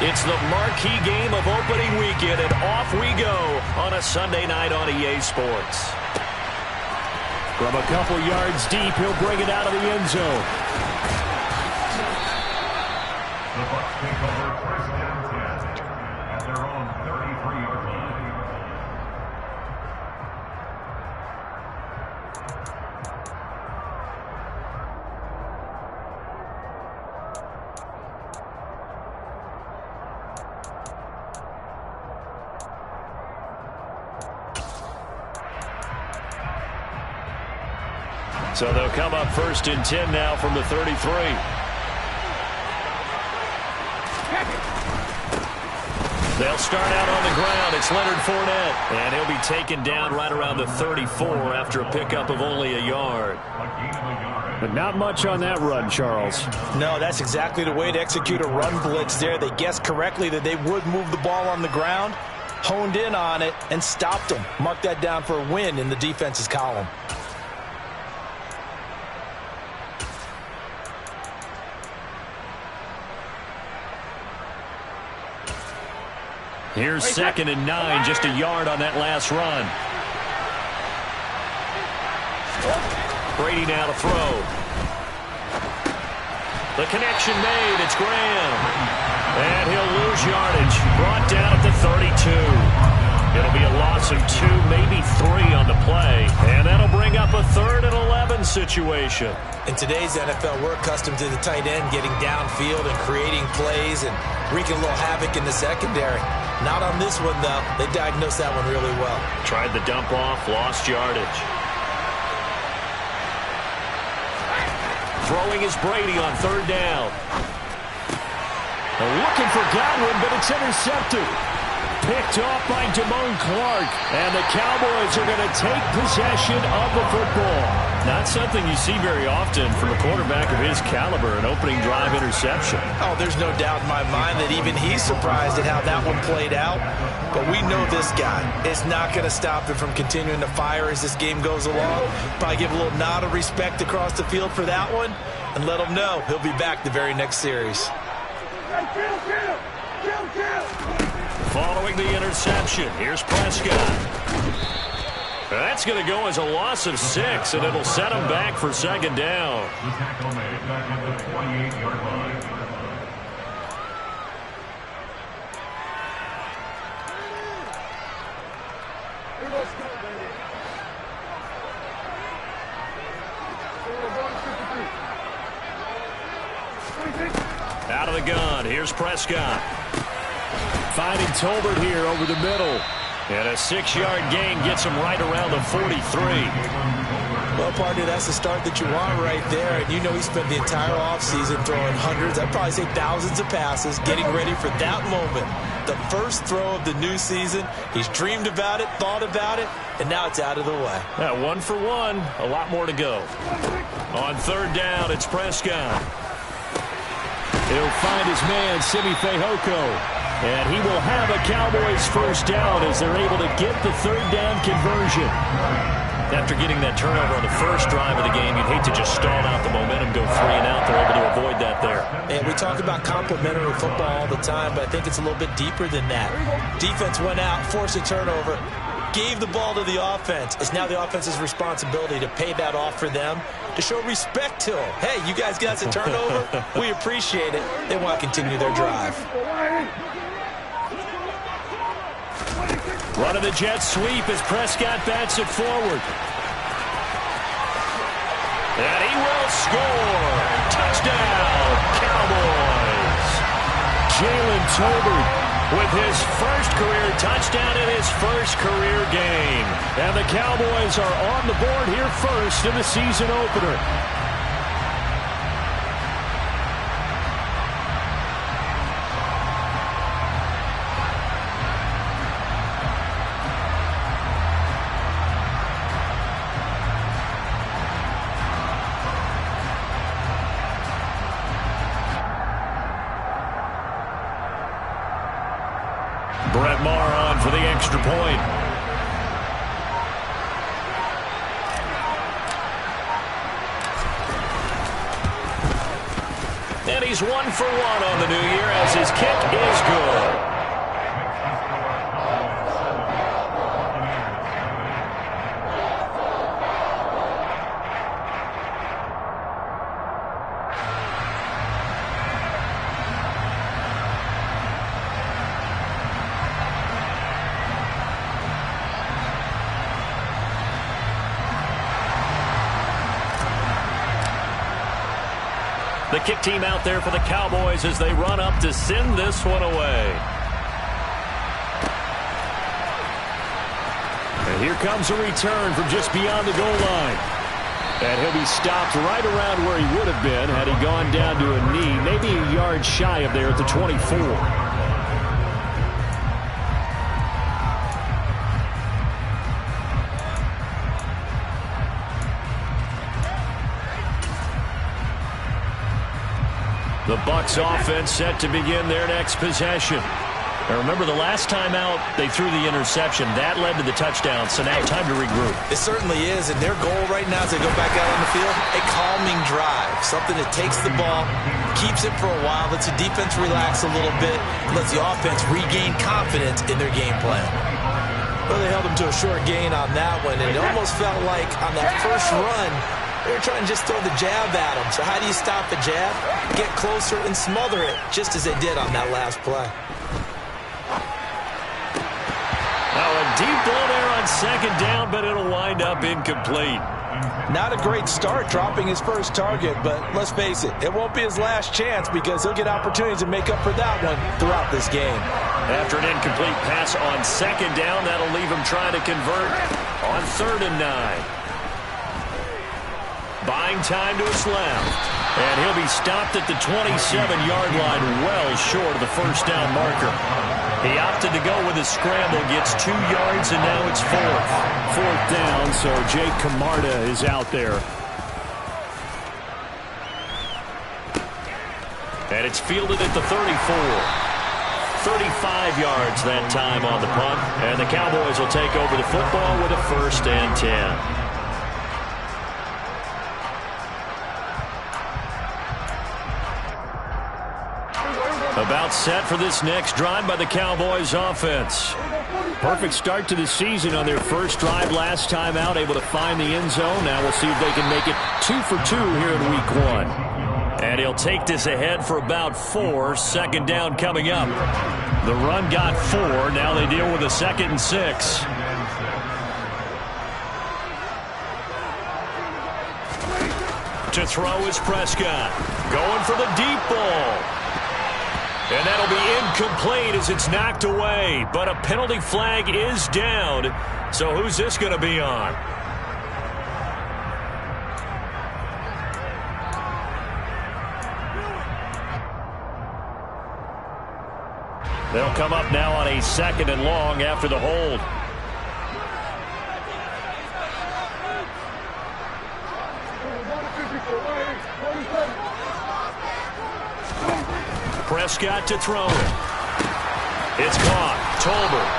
It's the marquee game of opening weekend, and off we go on a Sunday night on EA Sports. From a couple yards deep, he'll bring it out of the end zone. The Bucs take over first down 10 at their own 33-yard line. So they'll come up first and 10 now from the 33. They'll start out on the ground. It's Leonard Fournette. And he'll be taken down right around the 34 after a pickup of only a yard. But not much on that run, Charles. No, that's exactly the way to execute a run blitz there. They guessed correctly that they would move the ball on the ground, honed in on it, and stopped them. Mark that down for a win in the defense's column. Here's 2nd and 9, just a yard on that last run. Brady now to throw. The connection made. It's Graham. And he'll lose yardage. Brought down at the 32. It'll be a loss of 2, maybe 3 on the play. And that'll bring up a 3rd and 11 situation. In today's NFL, we're accustomed to the tight end getting downfield and creating plays and wreaking a little havoc in the secondary. Not on this one, though. They diagnosed that one really well. Tried the dump off, lost yardage. Throwing is Brady on 3rd down. They're looking for Godwin, but it's intercepted. Picked off by Damone Clark. And the Cowboys are going to take possession of the football. Not something you see very often from a quarterback of his caliber, an opening drive interception. Oh, there's no doubt in my mind that even he's surprised at how that one played out. But we know this guy is not going to stop him from continuing to fire as this game goes along. Probably give a little nod of respect across the field for that one and let him know he'll be back the very next series. Following the interception, here's Prescott. That's going to go as a loss of 6, and it'll set him back for 2nd down. The tackle made back at the 28-yard line. Out of the gun, here's Prescott. Finding Tolbert here over the middle. And a 6-yard gain gets him right around the 43. Well, partner, that's the start that you want right there. And you know he spent the entire offseason throwing hundreds, I'd probably say thousands of passes, getting ready for that moment. The first throw of the new season. He's dreamed about it, thought about it, and now it's out of the way. Yeah, 1 for 1. A lot more to go. On 3rd down, it's Prescott. He'll find his man, Simi Fehoko. And he will have a Cowboys first down as they're able to get the 3rd down conversion. After getting that turnover on the first drive of the game, you'd hate to just stall out the momentum, go 3 and out. They're able to avoid that there. And we talk about complementary football all the time, but I think it's a little bit deeper than that. Defense went out, forced a turnover, gave the ball to the offense. It's now the offense's responsibility to pay that off for them, to show respect to them. Hey, you guys got the turnover. We appreciate it. They want to continue their drive. Run of the jet sweep as Prescott bats it forward. And he will score. Touchdown, Cowboys. Jalen Tolbert with his first career touchdown in his first career game. And the Cowboys are on the board here first in the season opener. Brett Maher on for the extra point. And he's 1 for 1 on the new year as his kick is good. The kick team out there for the Cowboys as they run up to send this one away. And here comes a return from just beyond the goal line. And he'll be stopped right around where he would have been had he gone down to a knee, maybe a yard shy of there at the 24. The Bucs offense set to begin their next possession. Now remember, the last time out, they threw the interception. That led to the touchdown, so now time to regroup. It certainly is, and their goal right now as they go back out on the field, a calming drive. Something that takes the ball, keeps it for a while, lets the defense relax a little bit, and lets the offense regain confidence in their game plan. Well, they held them to a short gain on that one, and it almost felt like on that first run, they were trying to just throw the jab at them. So how do you stop the jab? Get closer and smother it, just as they did on that last play. Now a deep ball there on second down, but it'll wind up incomplete. Not a great start dropping his first target, but let's face it, it won't be his last chance because he'll get opportunities to make up for that one throughout this game. After an incomplete pass on second down, that'll leave him trying to convert on 3rd and 9. Buying time to his left. And he'll be stopped at the 27-yard line, well short of the first down marker. He opted to go with a scramble, gets 2 yards, and now it's 4th down, so Jake Camarda is out there. And it's fielded at the 34. 35 yards that time on the punt. And the Cowboys will take over the football with a 1st and 10. About set for this next drive by the Cowboys offense. Perfect start to the season on their first drive last time out, able to find the end zone. Now we'll see if they can make it 2 for 2 here in week 1. And he'll take this ahead for about 4. 2nd down coming up. The run got 4. Now they deal with a 2nd and 6. To throw is Prescott. Going for the deep ball. And that'll be incomplete as it's knocked away. But a penalty flag is down. So who's this going to be on? They'll come up now on a 2nd and long after the hold. Prescott to throw it. It's caught. Tolbert.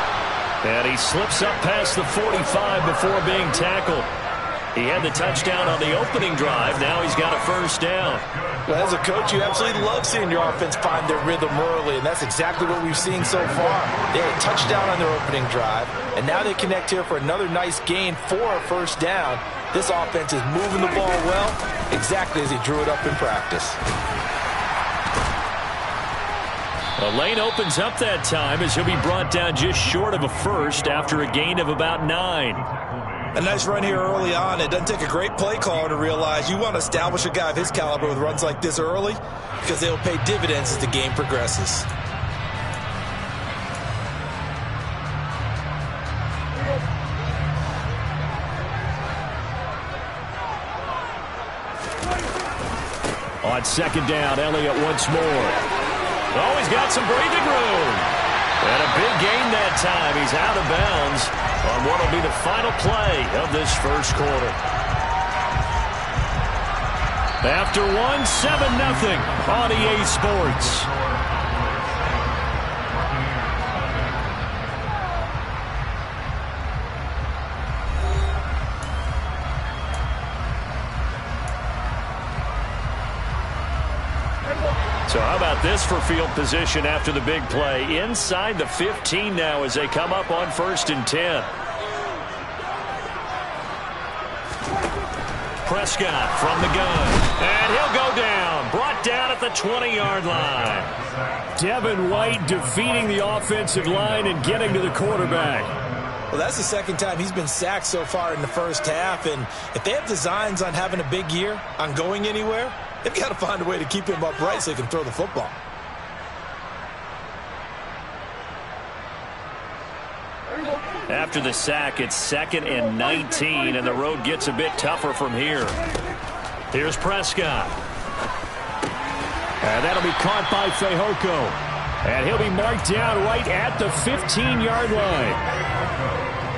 And he slips up past the 45 before being tackled. He had the touchdown on the opening drive. Now he's got a 1st down. Well, as a coach, you absolutely love seeing your offense find their rhythm early, and that's exactly what we've seen so far. They had a touchdown on their opening drive, and now they connect here for another nice gain for a 1st down. This offense is moving the ball well, exactly as he drew it up in practice. The lane opens up that time as he'll be brought down just short of a 1st after a gain of about 9. A nice run here early on. It doesn't take a great play caller to realize you want to establish a guy of his caliber with runs like this early because they'll pay dividends as the game progresses. On 2nd down, Elliott once more. Oh, he's got some breathing room. And a big gain that time. He's out of bounds on what will be the final play of this first quarter. After 1, 7-0 on EA Sports. So how about this for field position after the big play? Inside the 15 now as they come up on 1st and 10. Prescott from the gun. And he'll go down. Brought down at the 20-yard line. Devin White defeating the offensive line and getting to the quarterback. Well, that's the second time he's been sacked so far in the first half. And if they have designs on having a big year, on going anywhere, they've got to find a way to keep him upright so he can throw the football. After the sack, it's 2nd and 19, and the road gets a bit tougher from here. Here's Prescott. And that'll be caught by Fehoko. And he'll be marked down right at the 15-yard line.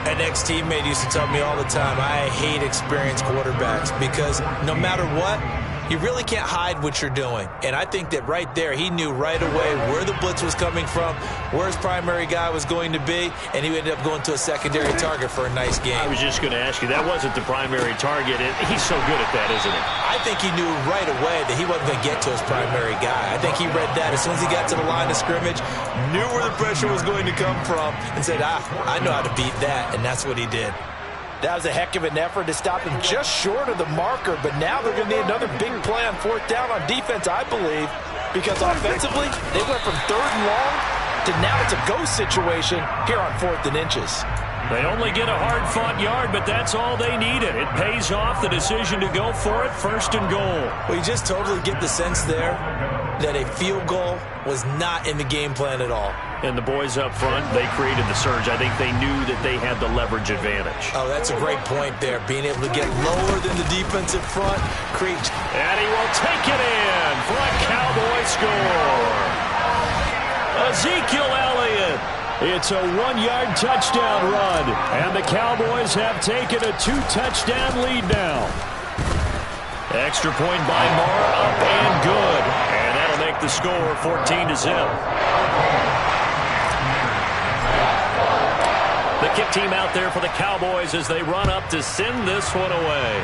An ex-teammate used to tell me all the time, I hate experienced quarterbacks because no matter what, you really can't hide what you're doing. And I think that right there, he knew right away where the blitz was coming from, where his primary guy was going to be, and he ended up going to a secondary target for a nice game. I was just going to ask you, that wasn't the primary target. He's so good at that, isn't he? I think he knew right away that he wasn't going to get to his primary guy. I think he read that as soon as he got to the line of scrimmage, knew where the pressure was going to come from, and said, I know how to beat that, and that's what he did. That was a heck of an effort to stop him just short of the marker, but now they're going to need another big play on 4th down on defense, I believe, because offensively, they went from 3rd and long to now it's a go situation here on 4th and inches. They only get a hard-fought yard, but that's all they needed. It pays off the decision to go for it, 1st and goal. Well, you just totally get the sense there that a field goal was not in the game plan at all. And the boys up front, they created the surge. I think they knew that they had the leverage advantage. Oh, that's a great point there. Being able to get lower than the defensive front creates. And he will take it in for a Cowboy score. Ezekiel Elliott. It's a 1-yard touchdown run, and the Cowboys have taken a 2-touchdown lead now. Extra point by Moore, up and good. And that'll make the score 14-0. The kick team out there for the Cowboys as they run up to send this one away.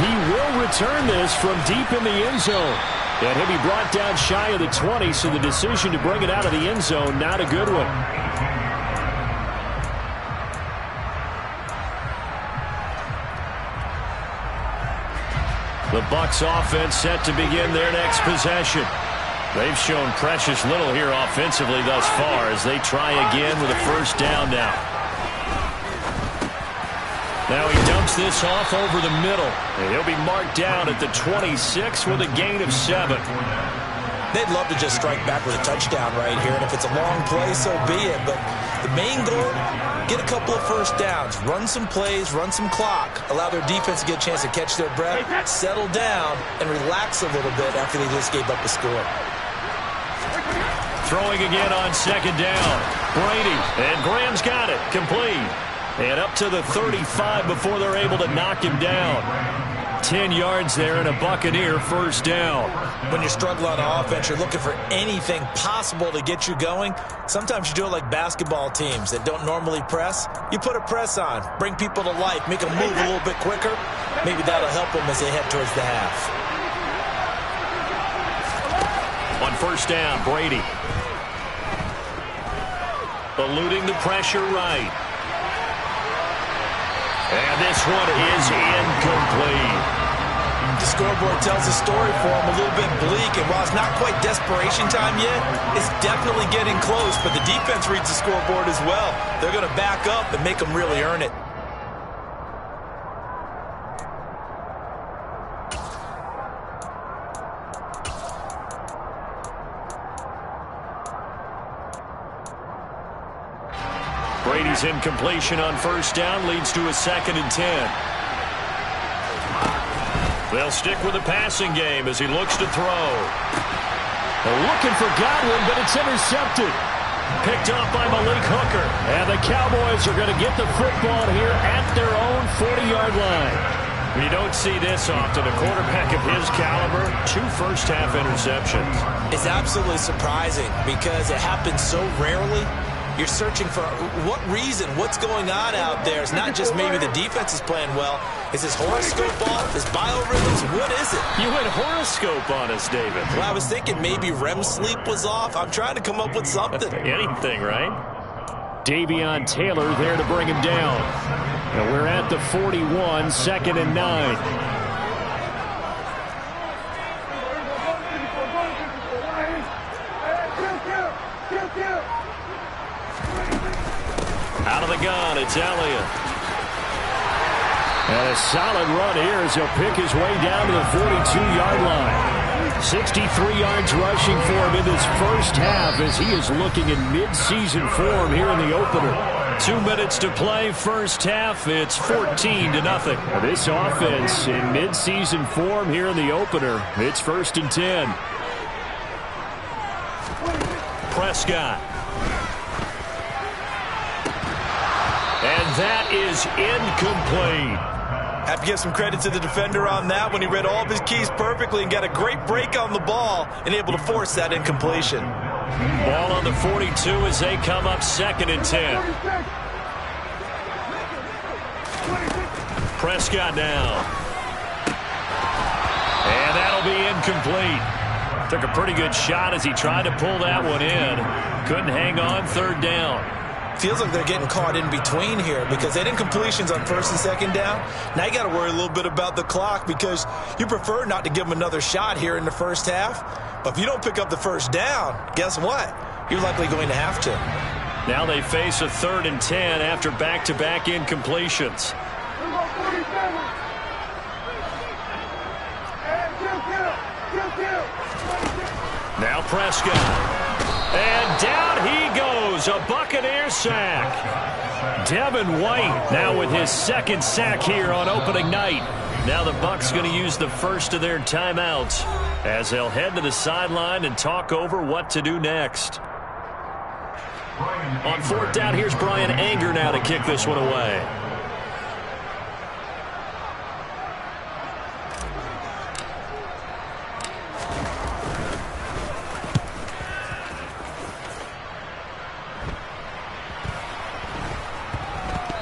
He will return this from deep in the end zone. And he'll be brought down shy of the 20, so the decision to bring it out of the end zone, not a good one. The Bucs offense set to begin their next possession. They've shown precious little here offensively thus far as they try again with a 1st down now. Now he dumps this off over the middle, and he'll be marked down at the 26 with a gain of 7. They'd love to just strike back with a touchdown right here, and if it's a long play, so be it. But the main goal, get a couple of 1st downs, run some plays, run some clock, allow their defense to get a chance to catch their breath, settle down, and relax a little bit after they just gave up a score. Throwing again on 2nd down. Brady, and Graham's got it, complete. And up to the 35 before they're able to knock him down. 10 yards there and a Buccaneer 1st down. When you're struggling on offense, you're looking for anything possible to get you going. Sometimes you do it like basketball teams that don't normally press. You put a press on, bring people to life, make them move a little bit quicker. Maybe that'll help them as they head towards the half. On 1st down, Brady. Eluding the pressure right. And this one is incomplete. The scoreboard tells a story for him, a little bit bleak, and while it's not quite desperation time yet, it's definitely getting close, but the defense reads the scoreboard as well. They're going to back up and make them really earn it. Brady's incompletion on 1st down leads to a 2nd and 10. They'll stick with the passing game as he looks to throw. They're looking for Godwin, but it's intercepted. Picked up by Malik Hooker. And the Cowboys are going to get the football here at their own 40-yard line. You don't see this often. A quarterback of his caliber, 2 first-half interceptions. It's absolutely surprising because it happens so rarely. You're searching for what reason, what's going on out there. It's not just maybe the defense is playing well. Is his horoscope off? His biorhythms? What is it? You went horoscope on us, David. Well, I was thinking maybe REM sleep was off. I'm trying to come up with something. Anything, right? Davion Taylor there to bring him down. And we're at the 41, 2nd and 9. Out of the gun, it's Elliott. And a solid run here as he'll pick his way down to the 42-yard line. 63 yards rushing for him in this first half as he is looking in mid-season form here in the opener. 2 minutes to play, first half. It's 14-0. This offense in mid-season form here in the opener. It's 1st and 10. Prescott. And that is incomplete. Have to give some credit to the defender on that when he read all of his keys perfectly and got a great break on the ball and able to force that incompletion. Ball on the 42 as they come up 2nd and 10. Prescott now. And that'll be incomplete. Took a pretty good shot as he tried to pull that one in. Couldn't hang on, 3rd down. Feels like they're getting caught in between here because they had incompletions on 1st and 2nd down. Now you got to worry a little bit about the clock because you prefer not to give them another shot here in the first half. But if you don't pick up the 1st down, guess what? You're likely going to have to. Now they face a 3rd and 10 after back-to-back incompletions. Now Prescott. And down he goes, a Buccaneer sack. Devin White now with his 2nd sack here on opening night. Now the Bucs going to use the first of their timeouts as they'll head to the sideline and talk over what to do next. On 4th down, here's Brian Anger now to kick this one away.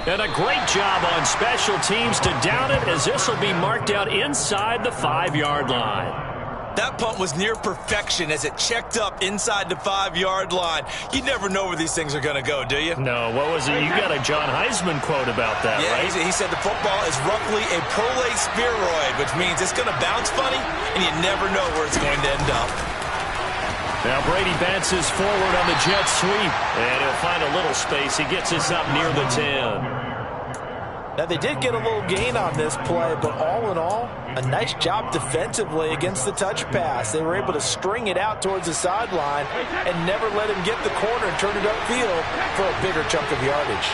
And a great job on special teams to down it as this will be marked out inside the 5-yard line. That punt was near perfection as it checked up inside the 5-yard line. You never know where these things are going to go, do you? No, what was it? You got a John Heisman quote about that, right? He said the football is roughly a prolate spheroid, which means it's going to bounce funny, and you never know where it's going to end up. Now Brady bounces forward on the jet sweep, and he'll find a little space. He gets us up near the 10. Now, they did get a little gain on this play, but all in all, a nice job defensively against the touch pass. They were able to string it out towards the sideline and never let him get the corner and turn it upfield for a bigger chunk of yardage.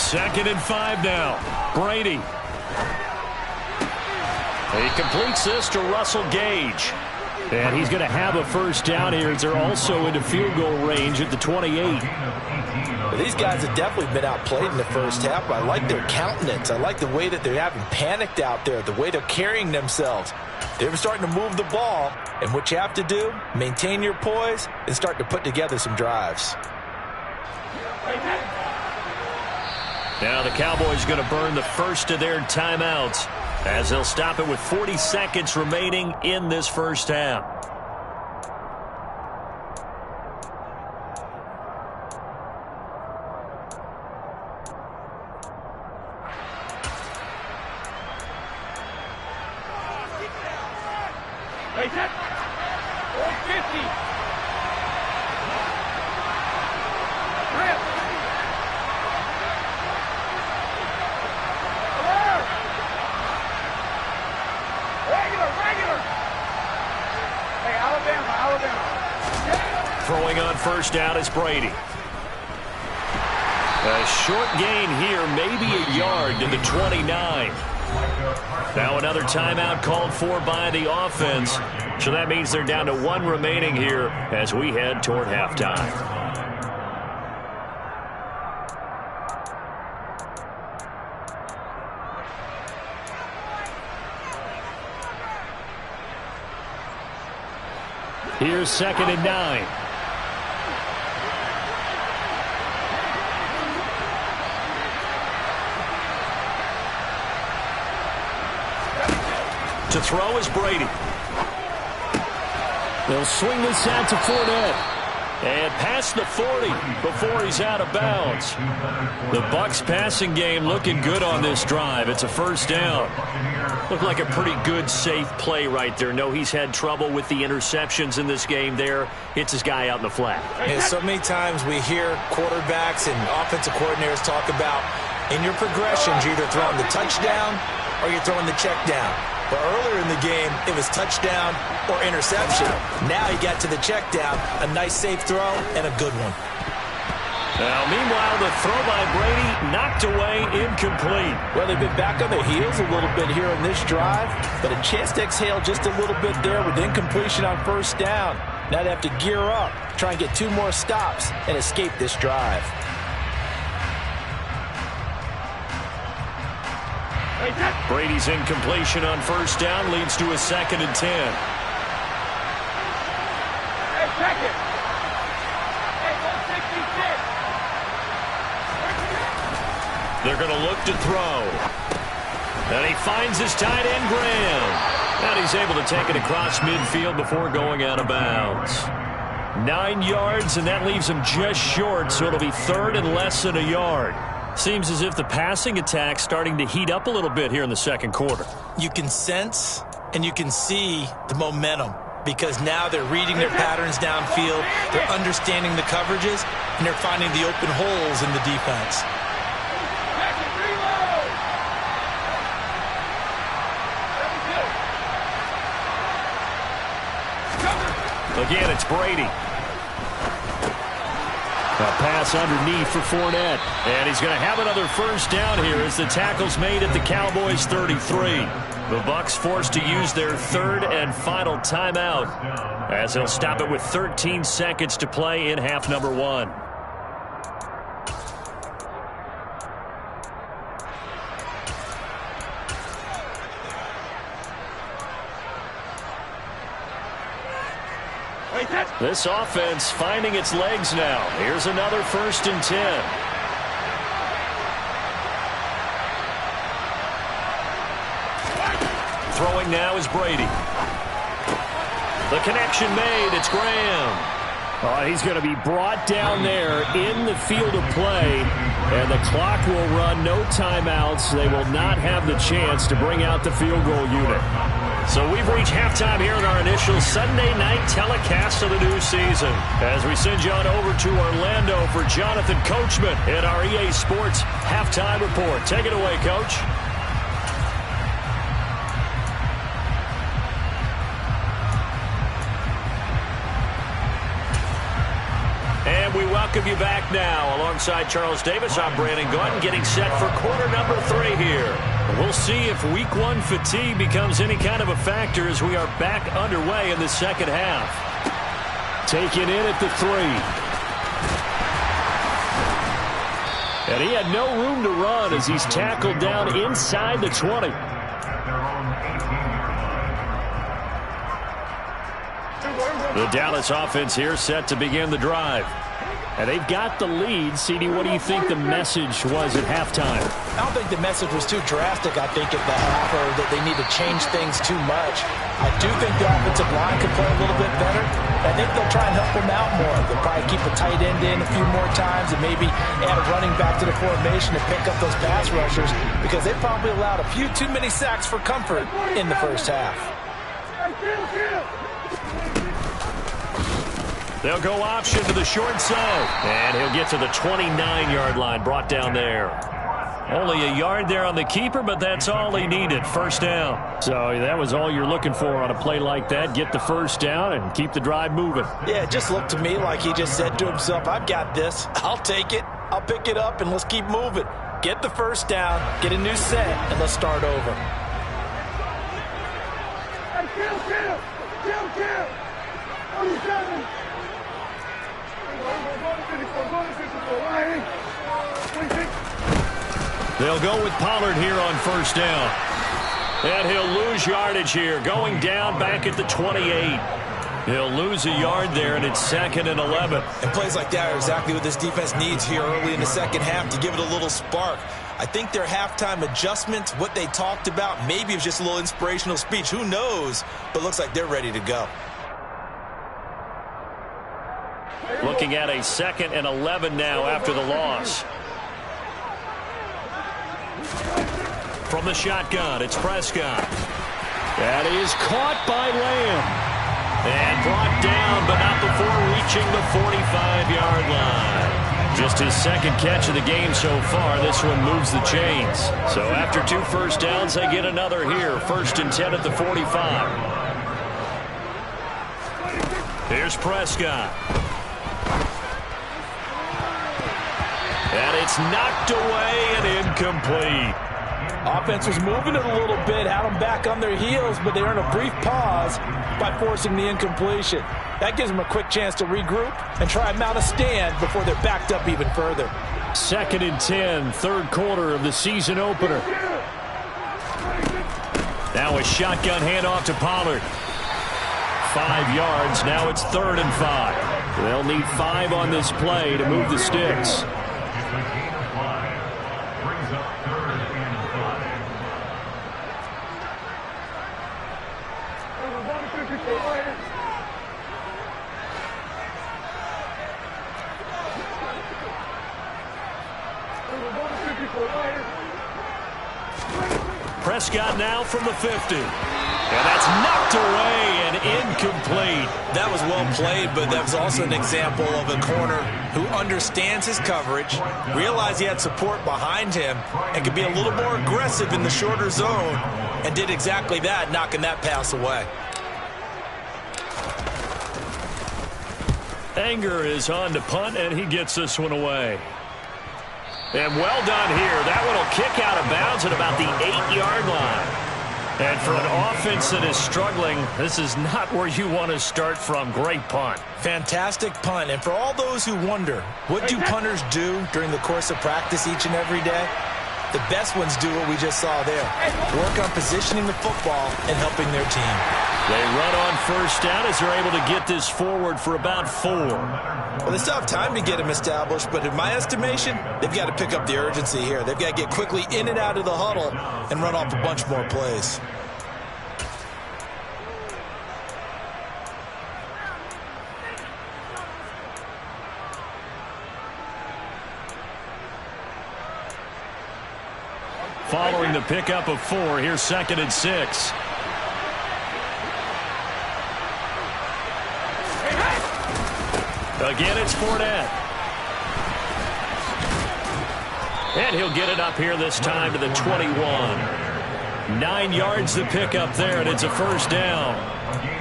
2nd and 5 now. Brady. He completes this to Russell Gage. And he's going to have a 1st down here as they're also into field goal range at the 28. Well, these guys have definitely been outplayed in the first half, but I like their countenance. I like the way that they're having panicked out there, the way they're carrying themselves. They're starting to move the ball, and what you have to do, maintain your poise and start to put together some drives. Now the Cowboys going to burn the first of their timeouts as they'll stop it with 40 seconds remaining in this first half. Throwing on 1st down is Brady. A short gain here, maybe a yard to the 29. Now another timeout called for by the offense. So that means they're down to 1 remaining here as we head toward halftime. Here's 2nd and 9. To throw is Brady. They'll swing this out to Fournette. And past the 40 before he's out of bounds. The Bucs passing game looking good on this drive. It's a first down. Looked like a pretty good, safe play right there. No, he's had trouble with the interceptions in this game there. Hits his guy out in the flat. And so many times we hear quarterbacks and offensive coordinators talk about in your progressions, you're either throwing the touchdown or you're throwing the check down. But earlier in the game, it was touchdown or interception. Now he got to the check down, a nice safe throw, and a good one. Now, meanwhile, the throw by Brady knocked away, incomplete. Well, they've been back on their heels a little bit here in this drive, but a chance to exhale just a little bit there with incompletion on first down. Now they have to gear up, try and get 2 more stops, and escape this drive. Brady's incompletion on first down leads to a 2nd and 10. They're going to look to throw. And he finds his tight end, Graham. And he's able to take it across midfield before going out of bounds. 9 yards, and that leaves him just short, so it'll be 3rd and less than a yard. Seems as if the passing attack's starting to heat up a little bit here in the second quarter. You can sense and you can see the momentum because now they're reading their patterns downfield, they're understanding the coverages, and they're finding the open holes in the defense. Again, it's Brady. A pass underneath for Fournette. And he's going to have another first down here as the tackle's made at the Cowboys' 33. The Bucs forced to use their 3rd and final timeout as they'll stop it with 13 seconds to play in half number 1. This offense finding its legs now. Here's another 1st and 10. Throwing now is Brady. The connection made. It's Graham. He's going to be brought down there in the field of play, and the clock will run. No timeouts. They will not have the chance to bring out the field goal unit. So we've reached halftime here in our initial Sunday night telecast of the new season. As we send you on over to Orlando for Jonathan Coachman in our EA Sports Halftime Report. Take it away, Coach. And we welcome you back now. Alongside Charles Davis, I'm Brandon Gaudin, getting set for quarter number 3 here. We'll see if week 1 fatigue becomes any kind of a factor as we are back underway in the second half. Taken in at the 3. And he had no room to run as he's tackled down inside the 20. The Dallas offense here set to begin the drive. And they've got the lead. CD, what do you think the message was at halftime? I don't think the message was too drastic, I think, at the half, or that they need to change things too much. I do think the offensive line could play a little bit better. I think they'll try and help them out more. They'll probably keep a tight end in a few more times and maybe add a running back to the formation to pick up those pass rushers because they probably allowed a few too many sacks for comfort in the first half. They'll go option to the short side. And he'll get to the 29-yard line, brought down there. Only a yard there on the keeper, but that's all he needed. First down. So that was all you're looking for on a play like that. Get the first down and keep the drive moving. Yeah, it just looked to me like he just said to himself, I've got this. I'll take it. I'll pick it up, and let's keep moving. Get the first down, get a new set, and let's start over. They'll go with Pollard here on first down. And he'll lose yardage here, going down back at the 28. He'll lose a yard there, and it's 2nd and 11. And plays like that are exactly what this defense needs here early in the second half to give it a little spark. I think their halftime adjustments, what they talked about, maybe it was just a little inspirational speech. Who knows? But looks like they're ready to go. Looking at a 2nd and 11 now after the loss. From the shotgun, it's Prescott. That is caught by Lamb. And brought down, but not before reaching the 45-yard line. Just his 2nd catch of the game so far. This one moves the chains. So after 2 first downs, they get another here. 1st and 10 at the 45. Here's Prescott. And it's knocked away and incomplete. Offense was moving it a little bit, had them back on their heels, but they earned a brief pause by forcing the incompletion. That gives them a quick chance to regroup and try and mount a stand before they're backed up even further. 2nd and 10, 3rd quarter of the season opener. Now a shotgun handoff to Pollard. 5 yards, now it's 3rd and 5. They'll need 5 on this play to move the sticks. Prescott now from the 50. And that's knocked away and incomplete. That was well played, but that was also an example of a corner who understands his coverage, realized he had support behind him, and could be a little more aggressive in the shorter zone, and did exactly that, knocking that pass away. Anger is on to punt, and he gets this one away. And well done here. That one will kick out of bounds at about the 8-yard line. And for an offense that is struggling, this is not where you want to start from. Great punt. Fantastic punt. And for all those who wonder, what do punters do during the course of practice each and every day? The best ones do what we just saw there. Work on positioning the football and helping their team. They run on 1st down as they're able to get this forward for about 4. Well, they still have time to get them established, but in my estimation, they've got to pick up the urgency here. They've got to get quickly in and out of the huddle and run off a bunch more plays. Following the pickup of 4, here's 2nd and 6. Again, it's Fournette. And he'll get it up here this time to the 21. 9 yards to pick up there, and it's a 1st down.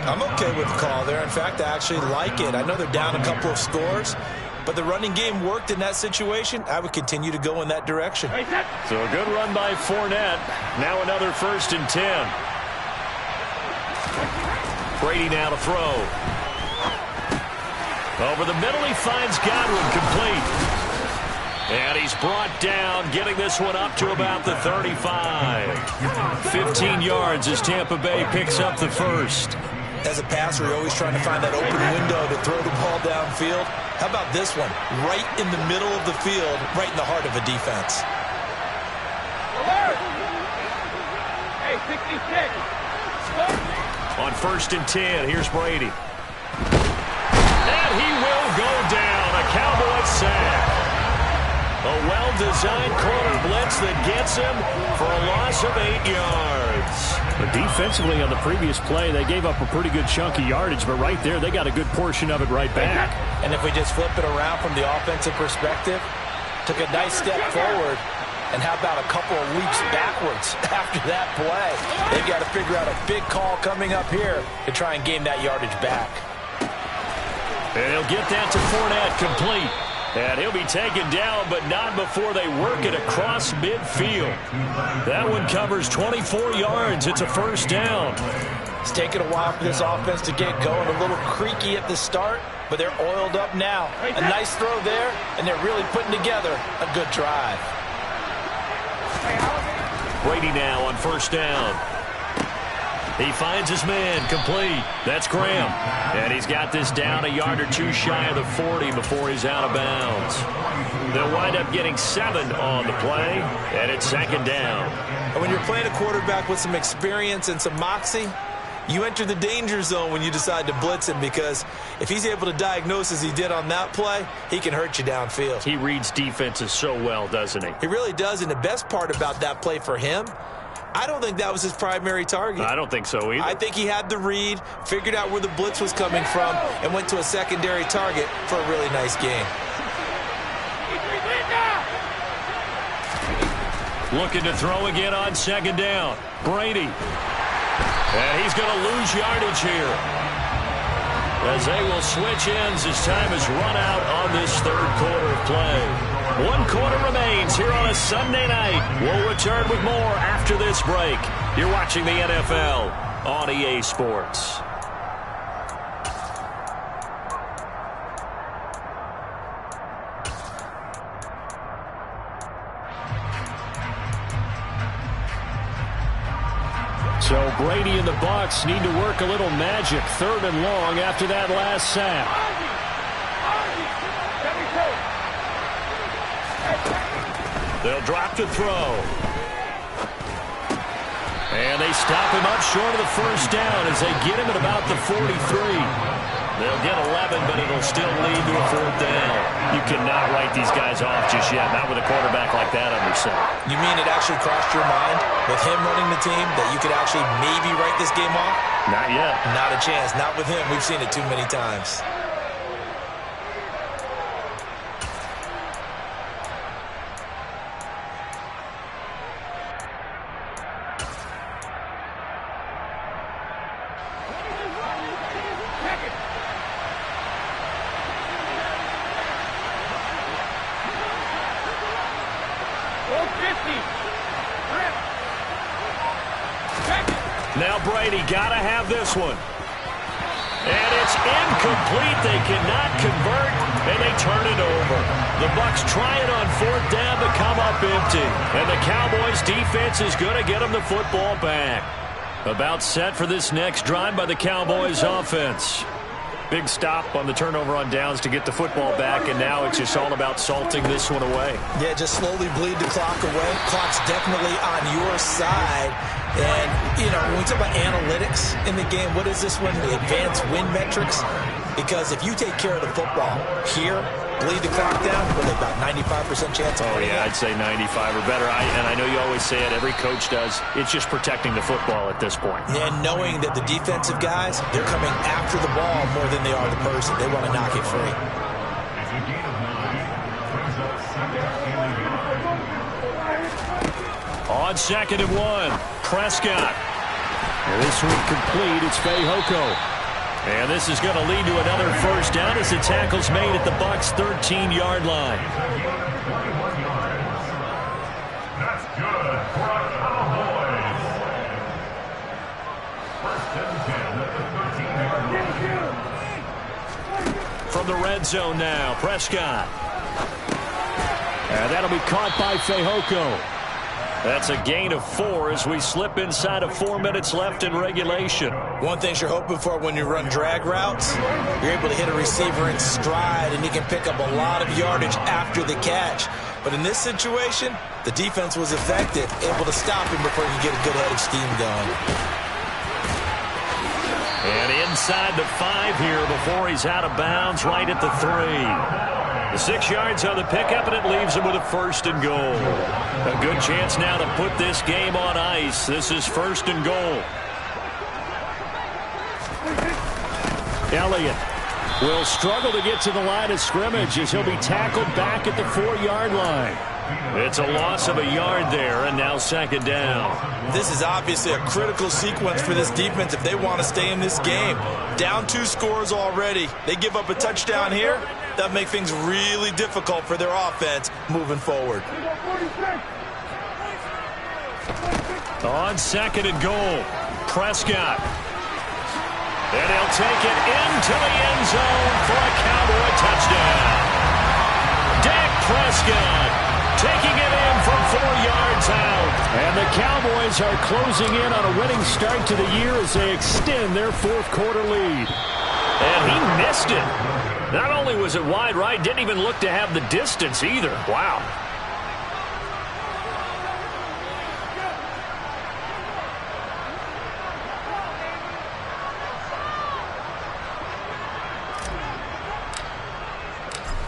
I'm okay with the call there. In fact, I actually like it. I know they're down a couple of scores, but the running game worked in that situation. I would continue to go in that direction. So a good run by Fournette. Now another 1st and 10. Brady now to throw. Over the middle, he finds Godwin, complete. And he's brought down, getting this one up to about the 35. 15 yards as Tampa Bay picks up the 1st. As a passer, you're always trying to find that open window to throw the ball downfield. How about this one? Right in the middle of the field, right in the heart of a defense. Hey, 66. On 1st and 10, here's Brady. And he will go down. A Cowboy sack. A well-designed corner blitz that gets him for a loss of 8 yards. But defensively on the previous play, they gave up a pretty good chunk of yardage, but right there, they got a good portion of it right back. And if we just flip it around from the offensive perspective, took a nice step forward, and how about a couple of leaps backwards after that play? They've got to figure out a big call coming up here to try and gain that yardage back. And he'll get that to Fournette, complete. And he'll be taken down, but not before they work it across midfield. That one covers 24 yards. It's a 1st down. It's taken a while for this offense to get going. A little creaky at the start, but they're oiled up now. A nice throw there, and they're really putting together a good drive. Brady now on 1st down. He finds his man, complete. That's Graham. And he's got this down a yard or two shy of the 40 before he's out of bounds. They'll wind up getting 7 on the play, and it's second down. And when you're playing a quarterback with some experience and some moxie, you enter the danger zone when you decide to blitz him, because if he's able to diagnose as he did on that play, he can hurt you downfield. He reads defenses so well, doesn't he? He really does, and the best part about that play for him, I don't think that was his primary target. I don't think so either. I think he had the read, figured out where the blitz was coming from, and went to a secondary target for a really nice game. Looking to throw again on second down. Brady. And he's going to lose yardage here, as they will switch ends as time has run out on this third quarter of play. 1 quarter remains here on a Sunday night. We'll return with more after this break. You're watching the NFL on EA Sports. So Brady and the Bucs need to work a little magic. 3rd and long after that last sack. They'll drop to throw. And they stop him up short of the first down as they get him at about the 43. They'll get 11, but it'll still lead to a 4th down. You cannot write these guys off just yet, not with a quarterback like that under center. You mean it actually crossed your mind with him running the team that you could actually maybe write this game off? Not yet. Not a chance. Not with him. We've seen it too many times. Now Brady got to have this one. And it's incomplete. They cannot convert, and they turn it over. The Bucs try it on 4th down to come up empty. And the Cowboys defense is going to get them the football back. About set for this next drive by the Cowboys offense. Big stop on the turnover on downs to get the football back, and now it's just all about salting this one away. Yeah, just slowly bleed the clock away. Clock's definitely on your side. And, you know, when we talk about analytics in the game, what is this one? The advanced win metrics? Because if you take care of the football here, bleed the clock down, with about 95% chance of winning. Yeah, I'd say 95 or better. And I know you always say it, every coach does. It's just protecting the football at this point. And knowing that the defensive guys, they're coming after the ball more than they are the person. They want to knock it free. It's a gain of 9. Brings up 2nd and 1. On 2nd and 1, Prescott. And this one complete. It's Fehoko. And this is going to lead to another first down as the tackle's made at the Bucs' 13-yard line. That's good for a Cowboys. 1st and 10 at the 13-yard line. From the red zone now, Prescott. And that'll be caught by Fehoko. That's a gain of 4 as we slip inside of 4 minutes left in regulation. One thing you're hoping for when you run drag routes, you're able to hit a receiver in stride, and he can pick up a lot of yardage after the catch. But in this situation, the defense was effective, able to stop him before he could get a good head of steam going. And inside the 5 here before he's out of bounds, right at the 3. The 6 yards on the pickup, and it leaves him with a 1st and goal. A good chance now to put this game on ice. This is 1st and goal. Elliott will struggle to get to the line of scrimmage as he'll be tackled back at the 4-yard line. It's a loss of a yard there, and now 2nd down. This is obviously a critical sequence for this defense if they want to stay in this game. Down 2 scores already. They give up a touchdown here. That make things really difficult for their offense moving forward. On 2nd and goal, Prescott. And he'll take it into the end zone for a Cowboy touchdown. Dak Prescott taking it in from 4 yards out. And the Cowboys are closing in on a winning start to the year as they extend their fourth quarter lead. And he missed it. Not only was it wide right, didn't even look to have the distance either. Wow.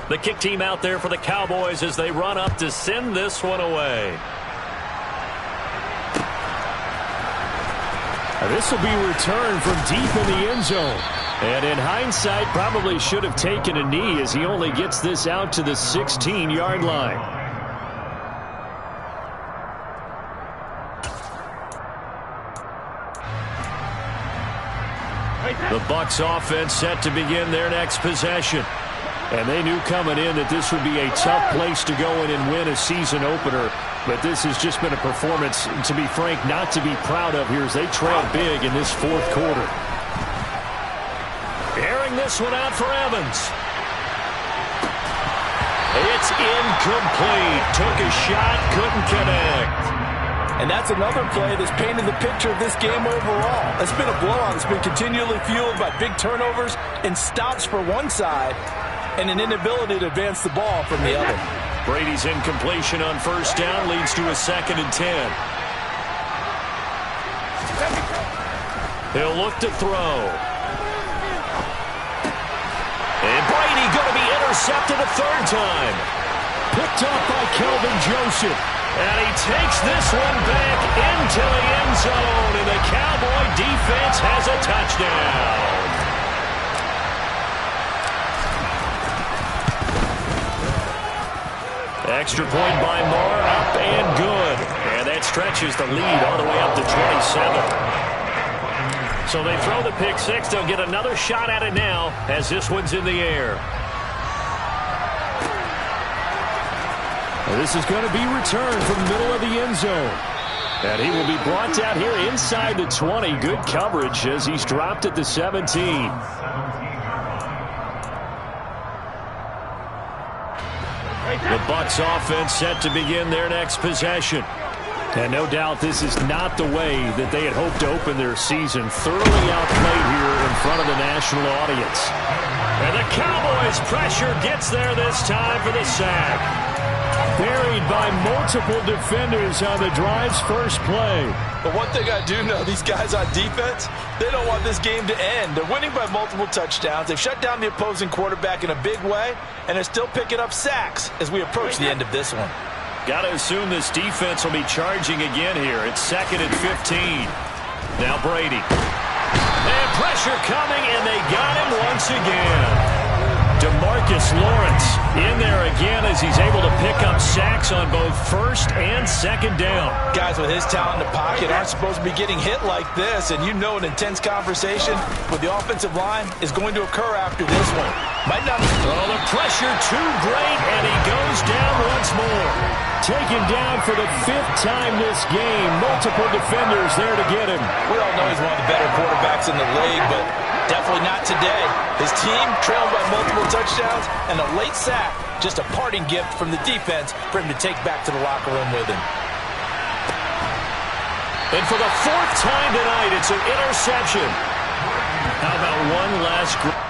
The kick team out there for the Cowboys as they run up to send this one away. This will be returned from deep in the end zone. And in hindsight, probably should have taken a knee as he only gets this out to the 16-yard line. The Bucs offense set to begin their next possession. And they knew coming in that this would be a tough place to go in and win a season opener. But this has just been a performance, to be frank, not to be proud of here as they trail big in this fourth quarter. Airing this one out for Evans. It's incomplete. Took a shot, couldn't connect. And that's another play that's painted the picture of this game overall. It's been a blowout. It's been continually fueled by big turnovers and stops for one side and an inability to advance the ball from the other. Brady's incompletion on first down leads to a 2nd and 10. He'll look to throw. And Brady going to be intercepted a 3rd time. Picked up by Kelvin Joseph. And he takes this one back into the end zone, and the Cowboy defense has a touchdown. Extra point by Moore, up and good. And that stretches the lead all the way up to 27. So they throw the pick six. They'll get another shot at it now as this one's in the air. This is going to be returned from the middle of the end zone. And he will be brought down here inside the 20. Good coverage as he's dropped at the 17. The Bucs offense set to begin their next possession. And no doubt this is not the way that they had hoped to open their season. Thoroughly outplayed here in front of the national audience. And the Cowboys' pressure gets there this time for the sack. Buried by multiple defenders on the drive's first play. But one thing I do know, these guys on defense, they don't want this game to end. They're winning by multiple touchdowns. They've shut down the opposing quarterback in a big way, and they're still picking up sacks as we approach the end of this one. Got to assume this defense will be charging again here. It's 2nd and 15. Now Brady. And pressure coming, and they got him once again. DeMarcus Lawrence in there again as he's able to pick up sacks on both 1st and 2nd down. Guys with his talent in the pocket aren't supposed to be getting hit like this, and you know an intense conversation with the offensive line is going to occur after this one. Might not. Oh, the pressure too great, and he goes down once more. Taken down for the 5th time this game. Multiple defenders there to get him. We all know he's one of the better quarterbacks in the league, but definitely not today. His team trailed by multiple touchdowns, and a late sack, just a parting gift from the defense for him to take back to the locker room with him. And for the 4th time tonight, it's an interception. How about one last...